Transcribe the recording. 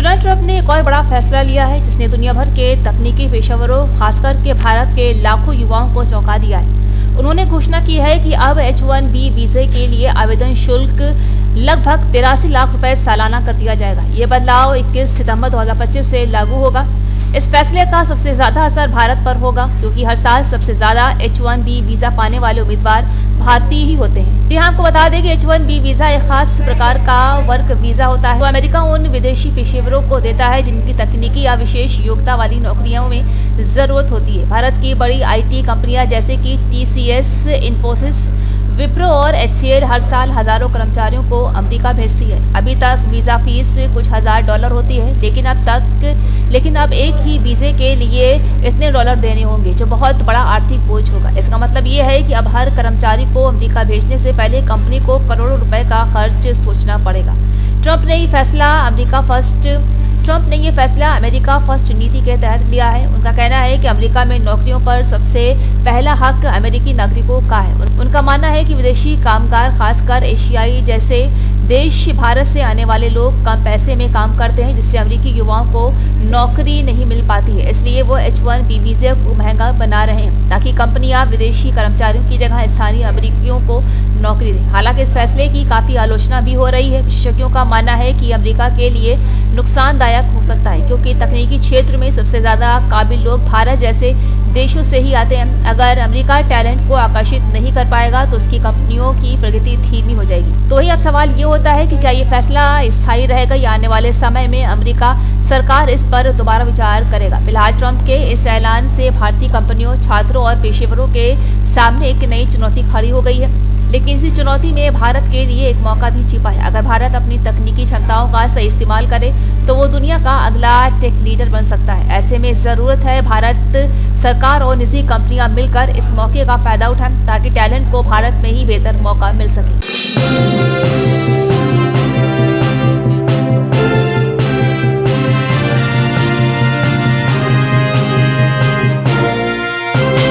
Donald Trump ने एक और बड़ा फैसला लिया है जिसने दुनिया भर के तकनीकी पेशेवरों, खासकर के भारत के लाखों युवाओं को चौंका दिया है। उन्होंने घोषणा की है कि अब H-1B वीजे के लिए आवेदन शुल्क लगभग 83 लाख रुपए सालाना कर दिया जाएगा। ये बदलाव 21 सितंबर 2025 से लागू होगा। इस फैसले का सबसे ज्यादा असर भारत पर होगा क्योंकि हर साल सबसे ज्यादा H-1B वीजा पाने वाले उम्मीदवार भारतीय ही होते हैं। जी आपको बता दें कि H-1B वीजा एक खास प्रकार का वर्क वीजा होता है, तो अमेरिका उन विदेशी पेशेवरों को देता है जिनकी तकनीकी या विशेष योग्यता वाली नौकरियों में जरूरत होती है। भारत की बड़ी IT कंपनियां जैसे कि TCS, इन्फोसिस, विप्रो और HCL हर साल हजारों कर्मचारियों को अमेरिका भेजती है। अभी तक वीजा फीस कुछ $1000 होती है, लेकिन अब एक ही वीजे के लिए इतने डॉलर देने होंगे जो बहुत बड़ा आर्थिक बोझ होगा। इसका मतलब ये है कि अब हर कर्मचारी को अमेरिका भेजने से पहले कंपनी को करोड़ों रुपए का खर्च सोचना पड़ेगा। ट्रंप ने ये फैसला अमेरिका फर्स्ट नीति के तहत लिया है। उनका कहना है कि अमेरिका में नौकरियों पर सबसे पहला हक अमेरिकी नागरिकों का है। उनका मानना है कि विदेशी कामगार, खासकर एशियाई जैसे देश भारत से आने वाले लोग कम पैसे में काम करते हैं, जिससे अमेरिकी युवाओं को नौकरी नहीं मिल पाती है। इसलिए वो H-1B वीजे को महंगा बना रहे हैं ताकि कंपनियां विदेशी कर्मचारियों की जगह स्थानीय अमेरिकियों को नौकरी दें। हालांकि इस फैसले की काफी आलोचना भी हो रही है। विशेषज्ञों का मानना है कि अमेरिका के लिए नुकसानदायक हो सकता है क्योंकि तकनीकी क्षेत्र में सबसे ज्यादा काबिल लोग भारत जैसे देशों से ही आते हैं। अगर अमेरिका टैलेंट को आकर्षित नहीं कर पाएगा तो उसकी कंपनियों की प्रगति धीमी हो जाएगी। तो ही अब सवाल ये होता है कि क्या ये फैसला स्थायी रहेगा या आने वाले समय में अमेरिका सरकार इस पर दोबारा विचार करेगा। फिलहाल ट्रंप के इस ऐलान से भारतीय कंपनियों, छात्रों और पेशेवरों के सामने एक नई चुनौती खड़ी हो गई है, लेकिन इसी चुनौती में भारत के लिए एक मौका भी छिपा है। अगर भारत अपनी तकनीकी क्षमताओं का सही इस्तेमाल करे तो वो दुनिया का अगला टेक लीडर बन सकता है। ऐसे में जरूरत है भारत सरकार और निजी कंपनियां मिलकर इस मौके का फायदा उठाएं ताकि टैलेंट को भारत में ही बेहतर मौका मिल सके।